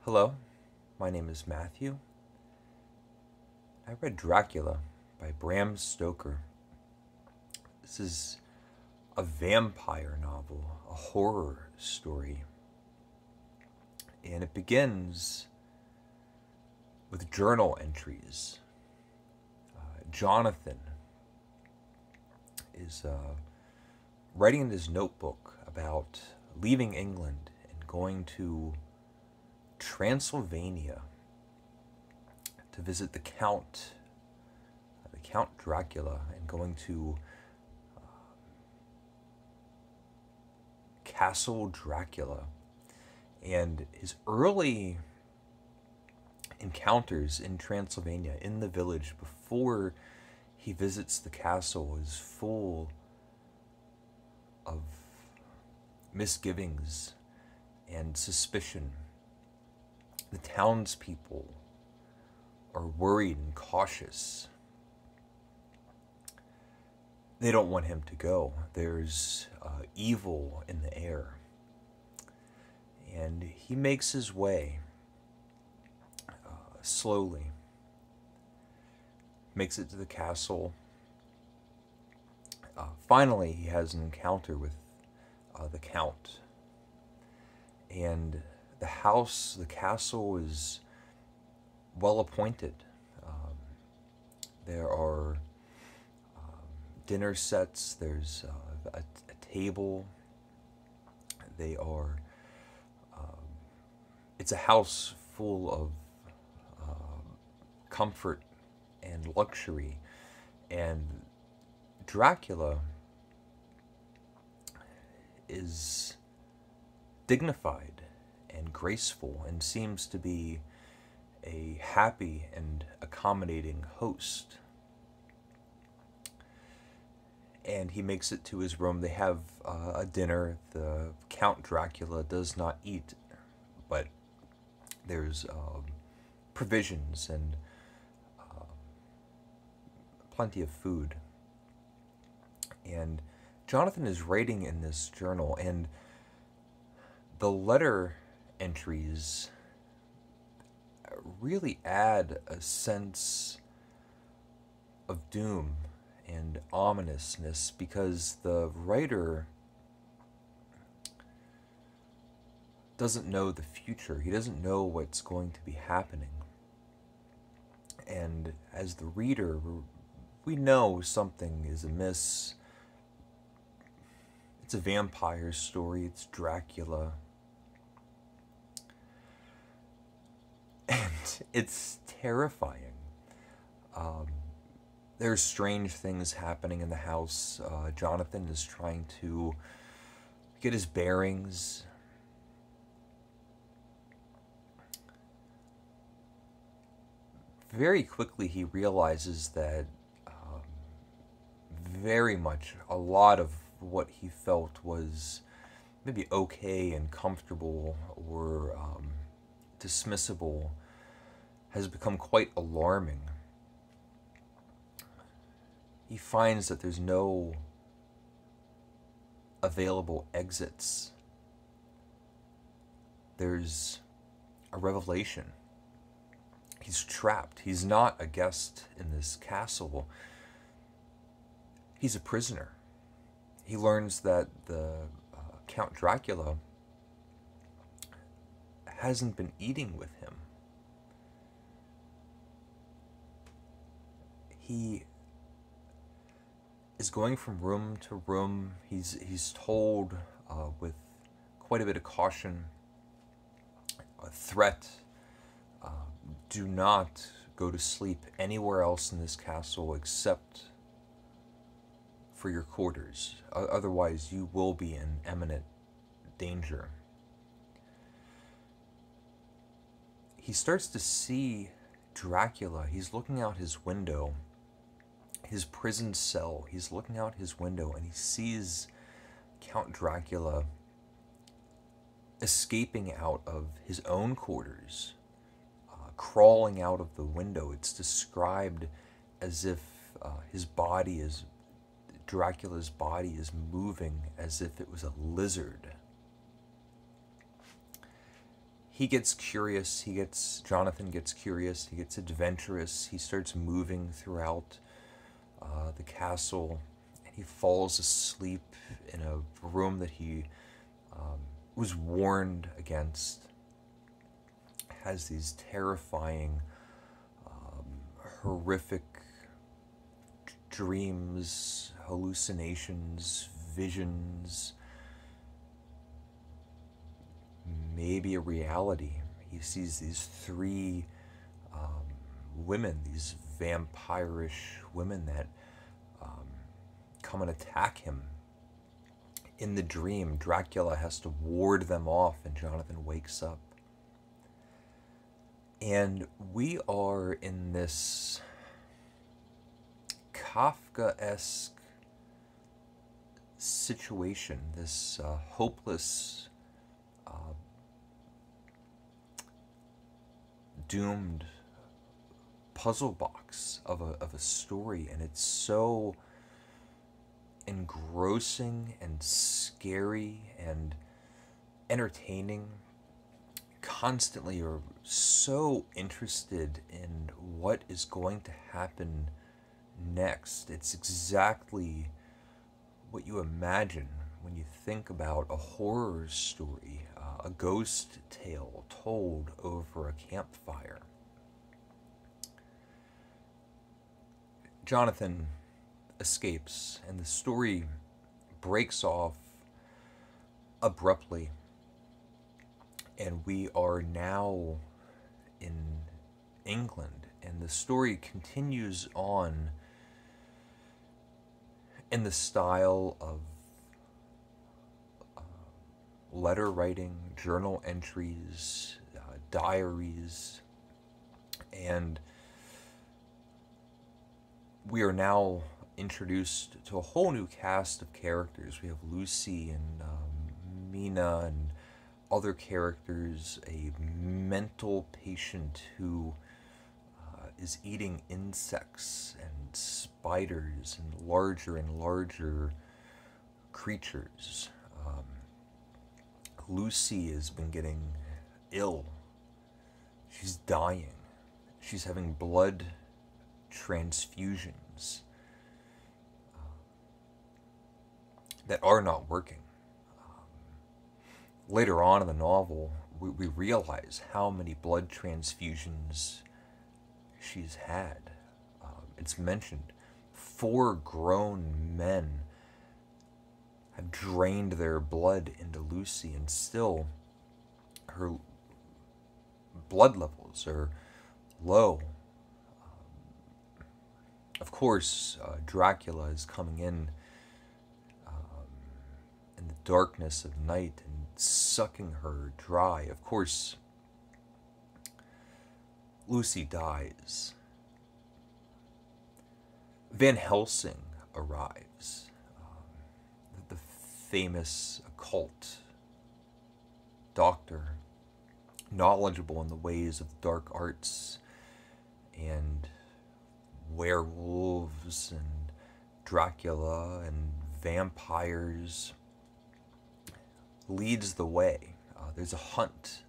Hello, my name is Matthew. I read Dracula by Bram Stoker. This is a vampire novel, a horror story. And it begins with journal entries. Jonathan is writing in his notebook about leaving England and going to Transylvania to visit the Count Dracula, and going to Castle Dracula. And his early encounters in Transylvania, in the village, before he visits the castle, is full of misgivings and suspicion. The townspeople are worried and cautious. They don't want him to go. There's evil in the air. And he makes his way slowly. Makes it to the castle. Finally, he has an encounter with the Count. And the castle is well appointed. There are dinner sets, there's a table. It's a house full of comfort and luxury. And Dracula is dignified and graceful and seems to be a happy and accommodating host. And he makes it to his room. They have a dinner. The Count Dracula does not eat, but there's provisions and plenty of food. And Jonathan is writing in this journal, and the letter entries really add a sense of doom and ominousness, because the writer doesn't know the future. He doesn't know what's going to be happening. And as the reader, we know something is amiss. It's a vampire story. It's Dracula. And it's terrifying. There's strange things happening in the house. Jonathan is trying to get his bearings. Very quickly he realizes that very much a lot of what he felt was maybe okay and comfortable or dismissible has become quite alarming. He finds that there's no available exits. There's a revelation. He's trapped. He's not a guest in this castle. He's a prisoner. He learns that the Count Dracula hasn't been eating with him. He is going from room to room. He's told with quite a bit of caution, a threat, do not go to sleep anywhere else in this castle except for your quarters. Otherwise, you will be in imminent danger. He starts to see Dracula. He's looking out his window, his prison cell. He's looking out his window, and he sees Count Dracula escaping out of his own quarters, crawling out of the window. It's described as if Dracula's body is moving as if it was a lizard. he gets curious. Jonathan gets curious. He gets adventurous. He starts moving throughout the castle, and he falls asleep in a room that he was warned against. Has these terrifying, horrific dreams, hallucinations, visions, maybe a reality. He sees these three women, these vampirish women that come and attack him. In the dream, Dracula has to ward them off, and Jonathan wakes up. And we are in this Kafkaesque situation, this hopeless, doomed puzzle box of a story, and it's so engrossing and scary and entertaining. Constantly are so interested in what is going to happen next. It's exactly what you imagine when you think about a horror story, a ghost tale told over a campfire. Jonathan escapes, and the story breaks off abruptly, and we are now in England, and the story continues on in the style of letter writing, journal entries, diaries, and we are now introduced to a whole new cast of characters. We have Lucy and Mina and other characters, a mental patient who is eating insects and spiders and larger creatures. Lucy has been getting ill. She's dying. She's having blood transfusions that are not working. Later on in the novel, we realize how many blood transfusions she's had. It's mentioned 4 grown men have drained their blood into Lucy, and still her blood levels are low. Of course, Dracula is coming in the darkness of night and sucking her dry. Of course, Lucy dies. Van Helsing arrives, the famous occult doctor, knowledgeable in the ways of the dark arts and werewolves and Dracula and vampires, leads the way. There's a hunt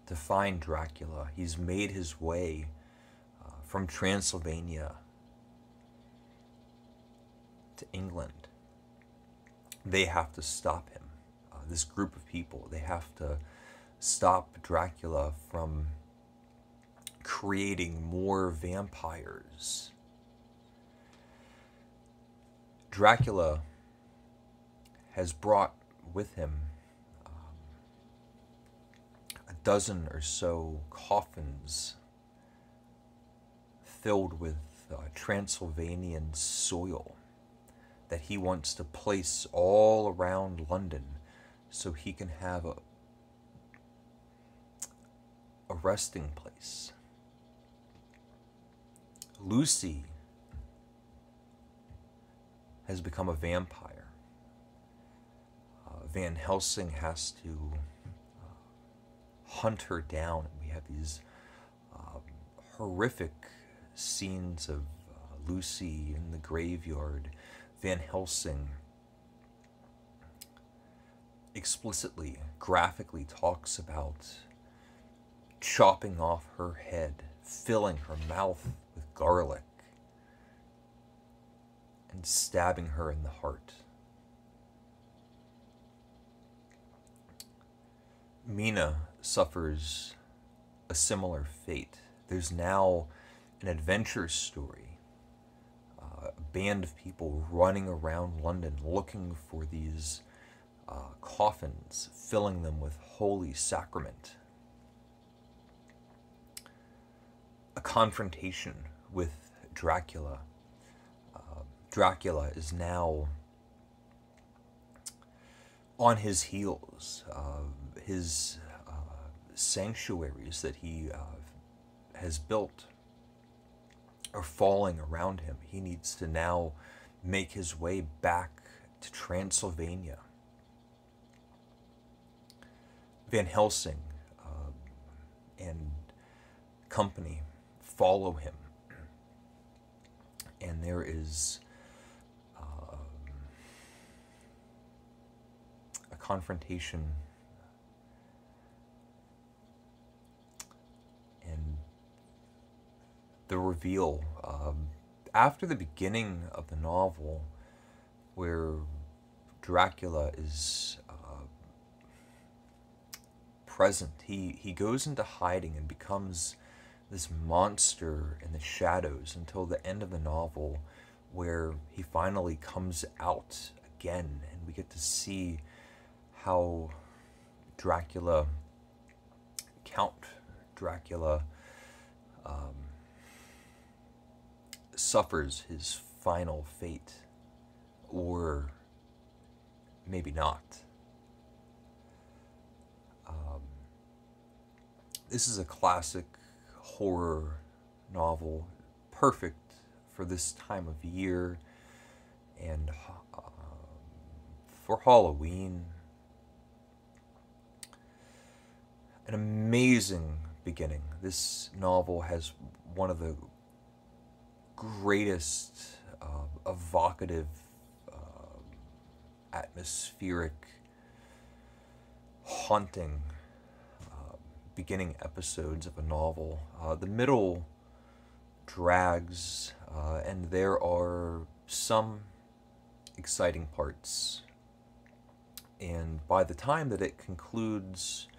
to find Dracula. He's made his way from Transylvania to England. They have to stop him. This group of people, they have to stop Dracula from creating more vampires. Dracula has brought with him a dozen or so coffins filled with Transylvanian soil that he wants to place all around London so he can have a resting place. Lucy has become a vampire. Van Helsing has to hunt her down. We have these horrific scenes of Lucy in the graveyard. Van Helsing explicitly, graphically talks about chopping off her head, filling her mouth with garlic, and stabbing her in the heart. Mina suffers a similar fate. There's now an adventure story, a band of people running around London looking for these coffins, filling them with holy sacrament. A confrontation with Dracula. Dracula is now on his heels. His sanctuaries that he has built are falling around him. He needs to now make his way back to Transylvania. Van Helsing and company follow him, and there is a confrontation and the reveal after the beginning of the novel, where Dracula is present. He goes into hiding and becomes this monster in the shadows until the end of the novel, where he finally comes out again, and we get to see how Dracula, Count Dracula, suffers his final fate, or maybe not. This is a classic horror novel, perfect for this time of year and for Halloween. An amazing beginning. This novel has one of the greatest evocative, atmospheric, haunting beginning episodes of a novel. The middle drags, and there are some exciting parts. And by the time that it concludes,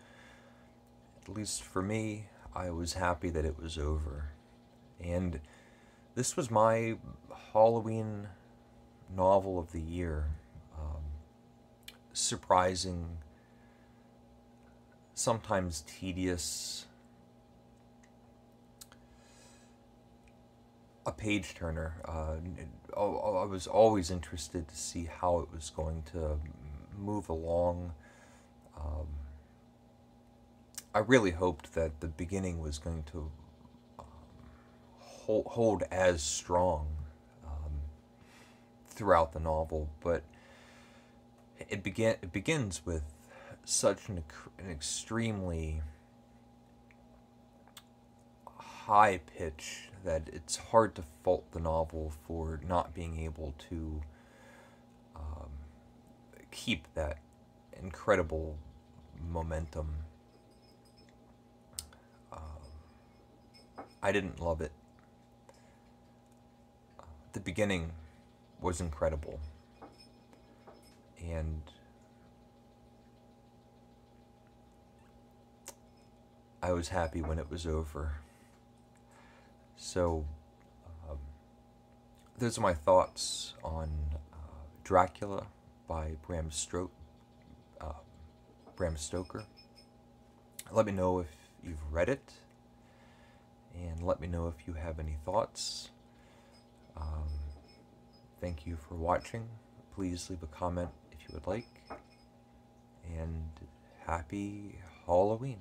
at least for me, I was happy that it was over. And this was my Halloween novel of the year. Surprising, sometimes tedious, a page turner. I was always interested to see how it was going to move along. I really hoped that the beginning was going to hold as strong throughout the novel, but it begins with such an extremely high pitch that it's hard to fault the novel for not being able to keep that incredible momentum. I didn't love it. The beginning was incredible, and I was happy when it was over. So, those are my thoughts on Dracula by Bram Stoker. Let me know if you've read it, and let me know if you have any thoughts. Thank you for watching. Please leave a comment if you would like, and happy Halloween.